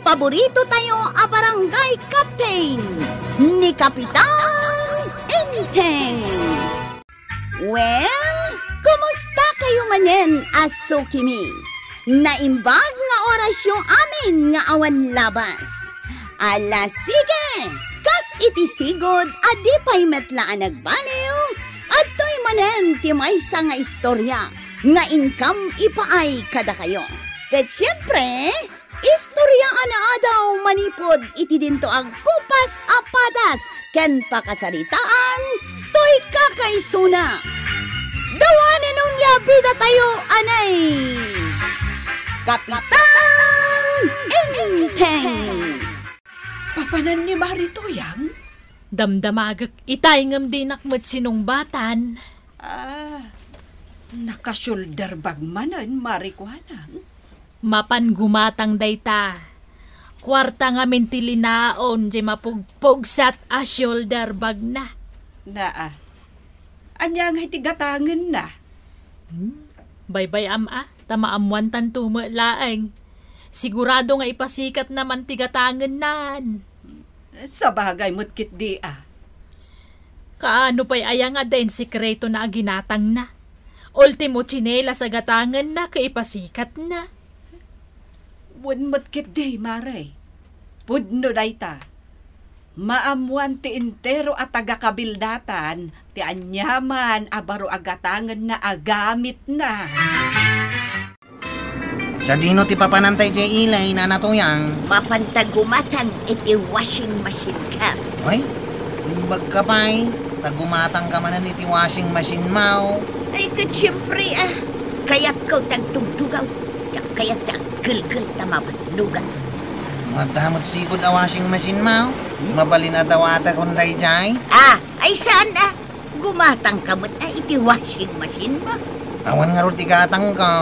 paborito tayo a barangay captain ni Kapitan Enteng. Well, kumusta kayo manen, Asukimi? Naimbag nga orasyon amin nga awan labas. Ala sige, kas itisigod adi pa'y metlaan nagbaliw at to'y manen ti maysa nga istorya nga income ipaay kada kayo. Ket siyempre, istorya ana daw manipod iti dinto ag kupas apadas ken pakasaritaan to'y kakaisuna. Dawanen nung yabida tayo anay Kapitan Enteng. Papanan ni Maritoyang? Damdamagak itay ngam din akmat sinungbatan. Naka-shoulder bag manan, Marikuanang. Mapan gumatang dayta. Kwarta nga mintilinaon di mapugpugsat a shoulder bag na. Anyang hitigatangan na. Baybay ama, tamaamuan tan tumalaeng. Sigurado nga ipasikat naman tigatangan nan. Sa bagay mutkit di Kaano pa'y aya nga din sikreto na ginatang na. Ultimo chinela sa gatangan na kaipasikat na. Wan mutkit di, Maray. Pudno dayta. Maamuan ti intero at agakabildatan, ti anyaman abaro agatangan na agamit na. Sa dino ti papanantay jay ilay na natuyang. Mapantagumatang iti washing machine ka. Ay, bagka pa'y, tagumatang ka manan iti washing machine mau. Ay kat siyempre kaya't ko tagtugtugaw. Kaya't tagkilkil tamabalugan. Madamot sigod a washing machine mau. Mabalin na daw ata kunday jay. Ay saan gumatang kamot iti washing machine mo. Awan nga ron tigatang ko.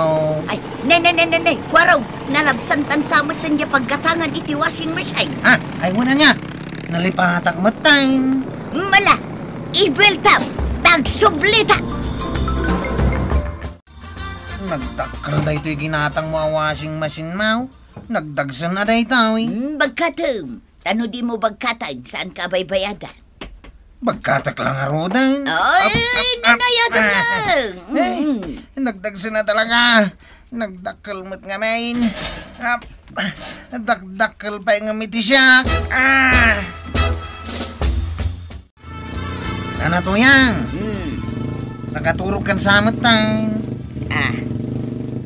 Ay, nay, kwaraw, nalabsan tan samot niya paggatangan iti washing machine. Ay wala niya. Nalipatak matay. Mala, ibeltam, tagsublita. Nagdakal da ito'y ginatang mo a washing machine mau. Nagdagsan na da ito Bagkatam, ano di mo bagkatan, saan ka baybayadan? Bagkatak lang arudan. Ay, nanayadan lang. Nagdagsan na talaga. Nagdakal mo't nga main. Nagdakal pa yung amiti siya. Ano to yan? Nakaturog kan sa amat tayo.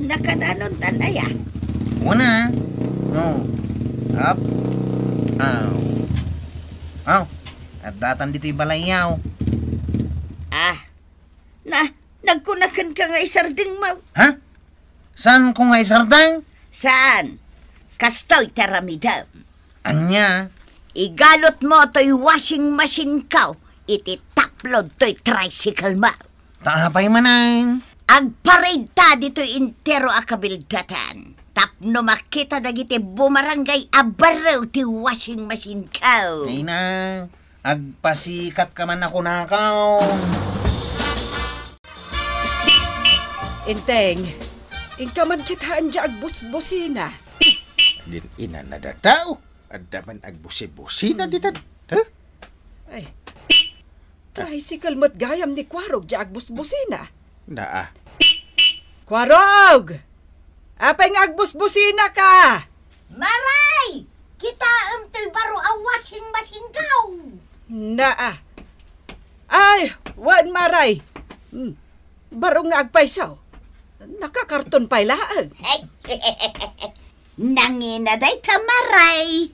Nakadanon tanay Una. Up. At datan dito'y balayaw. Nagkunakan ka nga isarding mo. Ha? Saan ko nga isardang? Saan? Kastoy taramidam. Anya? Igalot mo to'y washing machine ka. Iti taplod to'y tricycle mo. Taapay manang. Agparade ta dito'y intero akabildatan. Tapno makita dagiti bumarangay abaraw ti washing machine ka. Ay na. Agpasikat ka man ako nakaw. Inteng, ingka man kitaan dya agbus-busina. Din ina na dataw. Adda man agbusi-busina ditan. Ay, tricycle mo't gayam ni Kwarog dya agbus-busina. Kwarog! Apay nga agbus-busina ka! Maray! Kita to'y baro a washing machine ka. Ay, wan maray. Baro nga agpaysaw. Nakakarton pa'y laang. Nanginaday ka, Maray.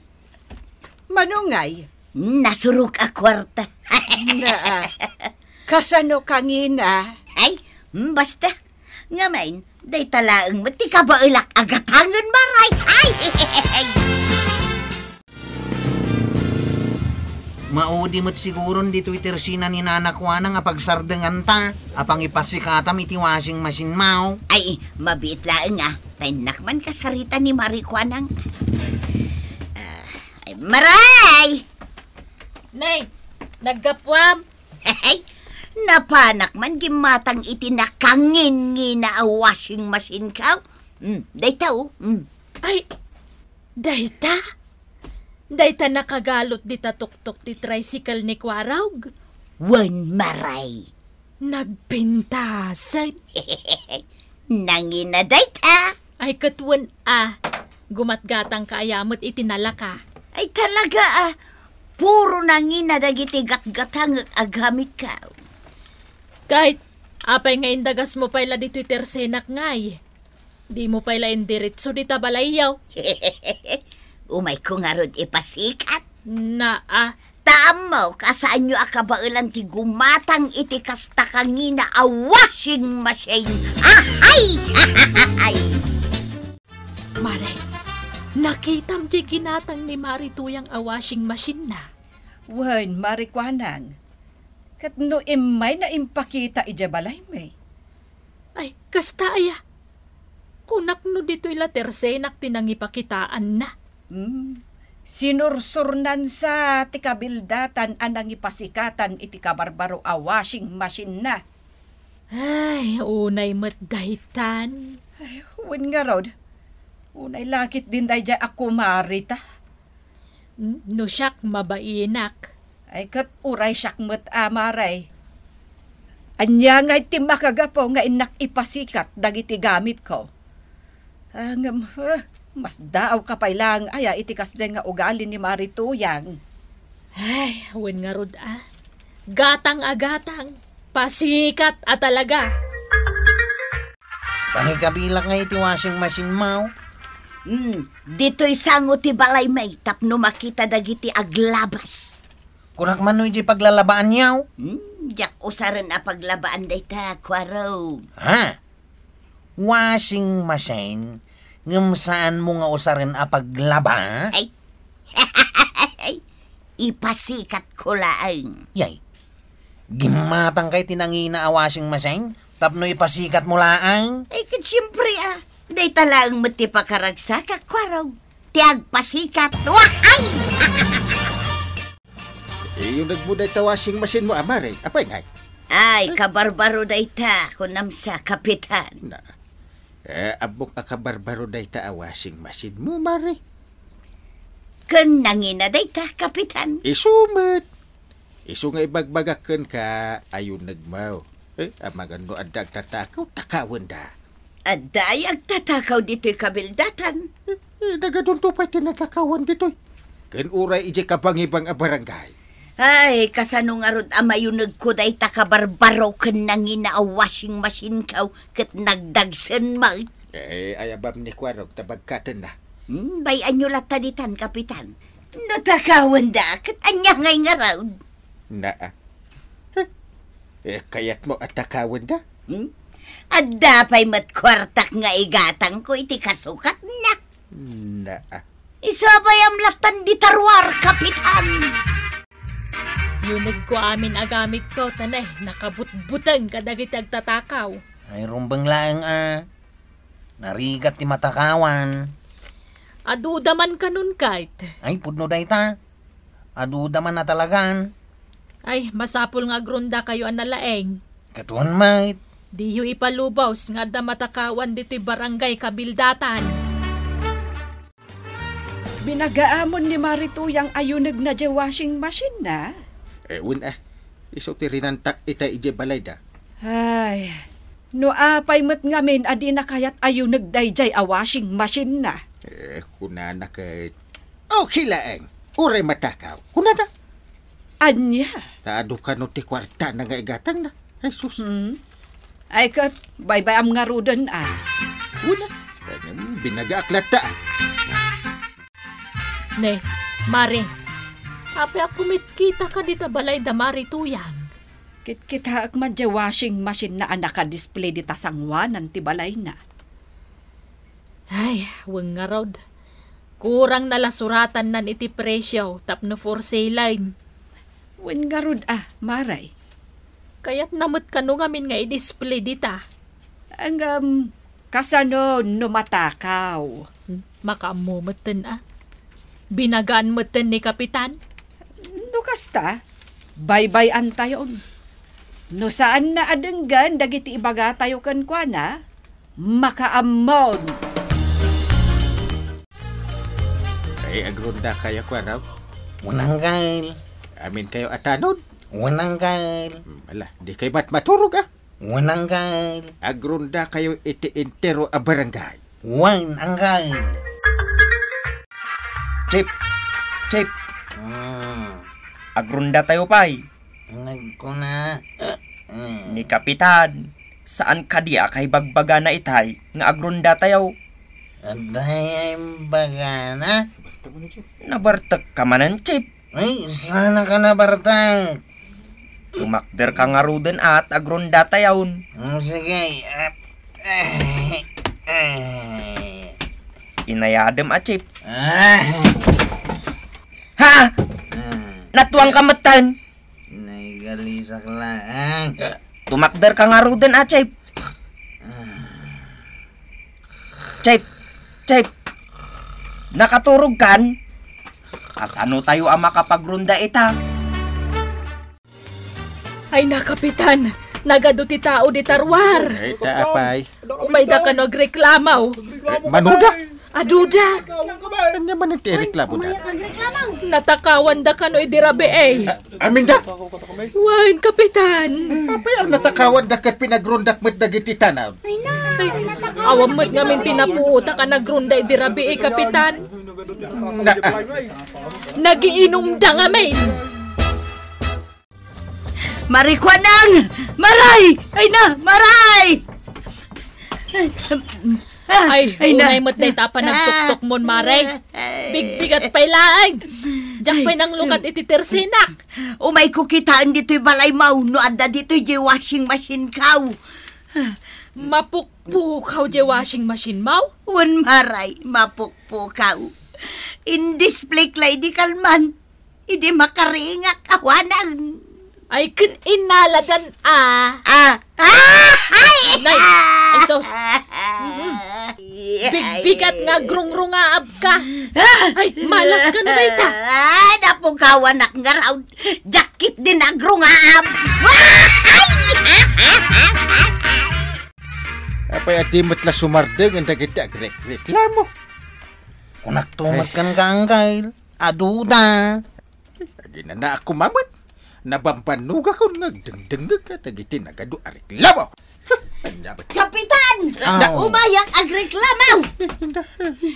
Manungay. Nasurok a kwarta. Kasano kangina? Ay, basta. Ngamain, day talaang mati ka ba ilak agatangan, Maray? Ay! Maudi mo't siguron dito itersina ni nanakwana nga pagsardengan ta. Apang ipasikatam iti washing machine mau. Ay, mabit lang Tainakman kasarita ni Marikwanang. Maray! Nay, naggapwam. Ay, napanak man gimatang iti nakangin nga a washing machine ka. Day tao. Ay, Dayta? Dayta nakagalot di tatuktok di tricycle ni Kwarawg. Wan maray. Nagpintasan. Nangina dayta. Ay katwan gumatgatang kaayamot itinalaka. Ay talaga puro nangina dagiti gatgatang agamit ka. Kahit apay nga indagas mo pala di Twitter senak ngay. Di mo pala indiritso di tabalayaw. Umay ko nga ron ipasikat. Tamo, kasaan nyo akabailan ti gumatang iti kasta kangina a washing machine. Ay! Maray, nakitam di ginatang ni Marituyang a washing machine na. Wan, marikwanang. Kat no imay na impakita ijabalay may. Ay, kasta aya. Kunak no dito'y la tersenak tinangipakitaan na. Sinursurnan sa tikabildatan anang ipasikatan iti kabarbaro a washing machine na. Ay, unay matdaytan. Ay, wan nga rod. Unay lakit din day dya ako marita. No siyak mabainak. Ay kat uray siyak mat amaray. Anya nga iti makagapo nga inak ipasikat dagiti gamit ko. Mas daaw ka pa lang aya itikas dyan nga ugali ni Marituyang. Ay, wen nga rod Gatang. Pasikat talaga. Pangikabilak nga iti washing machine mo. Dito'y sango ti balay may tapno makita dagiti aglabas. Kunak man no iti paglalabaan yaw. Diyak usaran a paglabaan dayta, Kwaraw. Ha? Washing machine? Ngam saan mo nga usaran a paglaba? Ay, ipasikat ko lang. Yay, gimatang kay tinangina a washing machine? Tapno ipasikat mo laang? Ay, siyempre day talang mati pakaragsak, Kwaraw. Tiag pasikat. Ay! Yung nagbuday ta washing machine mo, amare. Apay ngay? Ay, kabarbaro dayta, kunam sa kapitan. Na. Abok akabarbaro day ta a washing machine mo, mare. Kanangina dayta, kapitan. Isumat. Isu nga ibagbagakan ka, ayun nagmaw. Amagano adag tatakaw, takawan da. Aday, agtatakaw dito'y kabildatan. Nagadun to pa tinatakawan dito'y. Kan uray ije kapangibang a barangay. Ay, kasano nga rod amayunag ko day takabarbaro kan nangina a washing machine kaw kat nagdagsan mo. Ayabam ni Kwarog tabagkatan na. Bayan nyo lata ditan, kapitan. Natakawan da, kat anya ngay nga raw. Kayat mo at takawan da? At dapay matkwartak nga igatang ko iti kasukat na. Isabay am latan di tarwar, kapitan. Yunig ko amin agamit ko, tanay, nakabutbutang kadagit agtatakaw. Ay rumbang laang narigat ti matakawan. Aduda man ka nun, kahit. Ay pudno dayta. Aduda man na talagan. Ay, masapul nga grunda kayo analaeng. Katuan mait. Di yu ipalubaws nga da matakawan dito'y barangay kabildatan. Binagaamon ni Marituyang ayunag na dya washing machine na. Iso ti rinantak ita ije balay da. Ay, no apay mat ngamin adi na kayat ayunag dayjay a washing machine na. Kunana kay... Okay laeng, uray matakaw. Kunana. Anya? Taado ka no ti kwarta na nga igatang na. Ay sus. Ay kat, bye-bye am nga rudan Una, binagaaklat ta. Ne, Mare, api ako mitkita ka dita balay da Marituyang. Kita ak man dya washing machine na naka-display dita sangwanan ti balay na. Ay, wang nga rod. Kurang nalasuratan nan iti presyo tapno for sale line. Wen nga rod maray. Kaya't namot ka no ngamin nga i-display dita. Ang kasano no matakaw. Makamumatan Binagaan matan ni Kapitan? No kasta, bye-bye antayon. No saan na adenggan dagiti ibaga tayo kan kwa na, makaamon. Agrunda kayo ko raw. Wananggal. Amin kayo atanon. Wananggal. Ala, di kayo maturog ah. Wananggal. Agrunda kayo iti entero a barangay. Wananggal. Chip. Agrunda tayo pay. Nagkuna. Ni Kapitan, saan ka diya kay bagbaga na itay nga agrunda tayo? Aday ay bagana. Nabartek ka manan, Chip. Ay, sana ka na bartag. Tumakder ka nga ruden at agrunda tayon. Sige. Inayadem a Chip. Ha? Natuang kamatan. Naigalisak lang. Tumakder ka nga ruden a Chip. Chip. Nakaturog kan? Kasano tayo ang makapagrunda ita? Ay na, Kapitan. Nagado ti tao di tarwar. Ay, taapay. Umayda ka nagreklamaw. Manuda. Aduda. Kanya man iti reklamo na. Natakawan da ka no idirabe eh. Aminda. Wan, Kapitan. Apay ang natakawan dakat pinagrundak met dagiti tanaw. Ay, awam mo't ngamin tinapuuta ka nagrunda idirabe eh, Kapitan. Nagiinom da ngamin. Marikwanang! Maray! Ay na! Maray! Ay, unay mo't na itapa nagtuktok mon, Maray. Bigbigat pa'y laang. Diyak pa'y nang lukat iti tersinak. Umay ko kitaan dito'y balay no adda dito'y di washing machine kaw. Mapukpukaw di washing machine mau? Wan maray, mapukpukaw. In display klay di kalman. Hindi makaringak kawanang. Ay, inaladan Ay! Nay, ay sos. Bigbigat nga grungrungaab ka. Ay, malas ka na dayta. Napukawan nga raw. Jakit din na grungaab. Apay at di matla sumardeng ang dagiti reklamo. Kunak tumat kan kangkail. Aduda. Agi na ako mamat. Nabampanug ako nagdengdeng ka dagiti nagadu a reklamo. Kapitan! Umayang agreklamaw!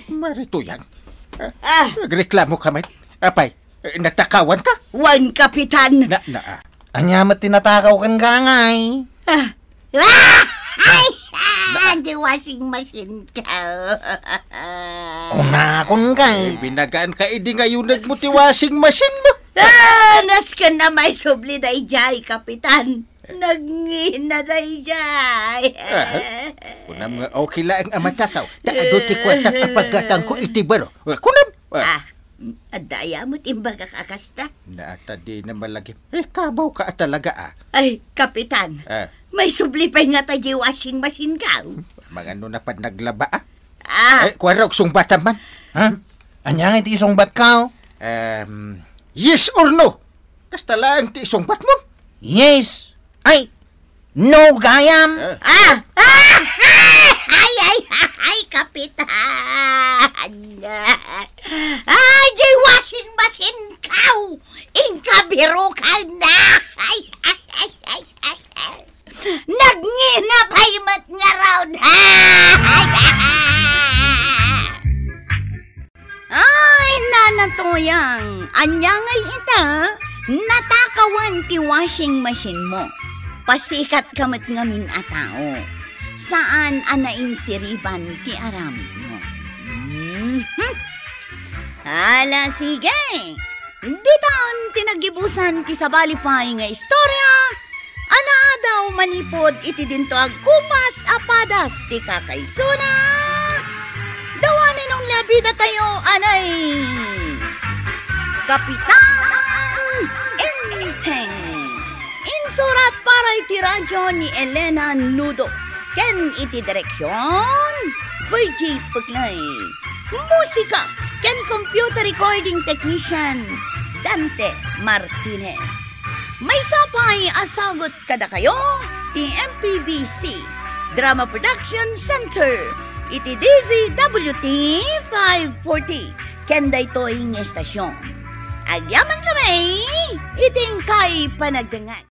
Marito yan. Nagreklamo ka met. Apay, natakawan ka? Wan, Kapitan! Anyamat tinatakaw kan kangay. Di washing machine ka. Kunakon kay. Binagaan ka idi ngayon nagmuti washing machine mo. Nas ka na may subli day jay, Kapitan. Nagngina day jay. Kunam nga okay lang ang matakaw. Taado ti kwenta kapagatang ko iti baro. Kunam. Adaya mo timbaga kakasta. Naata di na malagi. Kabaw ka talaga Ay, Kapitan. May subli pa nga tayo washing machine ka. Mga no na pa naglaba Kwarog sungbatan man. Anyang iti isungbat ka? Yes or no? Kasta lang ti isungbat mo? Yes. Ay, no gayam. Ay, Kapitan. Di washing machine ka. Inkabiro ka na. Nagngina pa'y mat nga raw. Ay, nanatoyang. Anyangay ita, natakawan ti washing machine mo. Pasikat kamat ngamin a tao. Saan anain siriban ti aramid mo? Ala, sige. Ditan tinagibusan ti sabalipay nga istorya. Ana daw manipod iti dinto agkupas apadas ti kakaysuna. Dawanin ng labida tayo, anay. Kapitan Enteng. Insurat para iti radyo ni Elena Nudo. Ken iti direksyon, VJ Puglay. Musika, ken computer recording technician, Dante Martinez. May sapay asagot kada kayo, ti MPBC Drama Production Center, iti DZWT 540, Kenday to'y ng estasyon. Agyaman kami, iting kay panagdangan.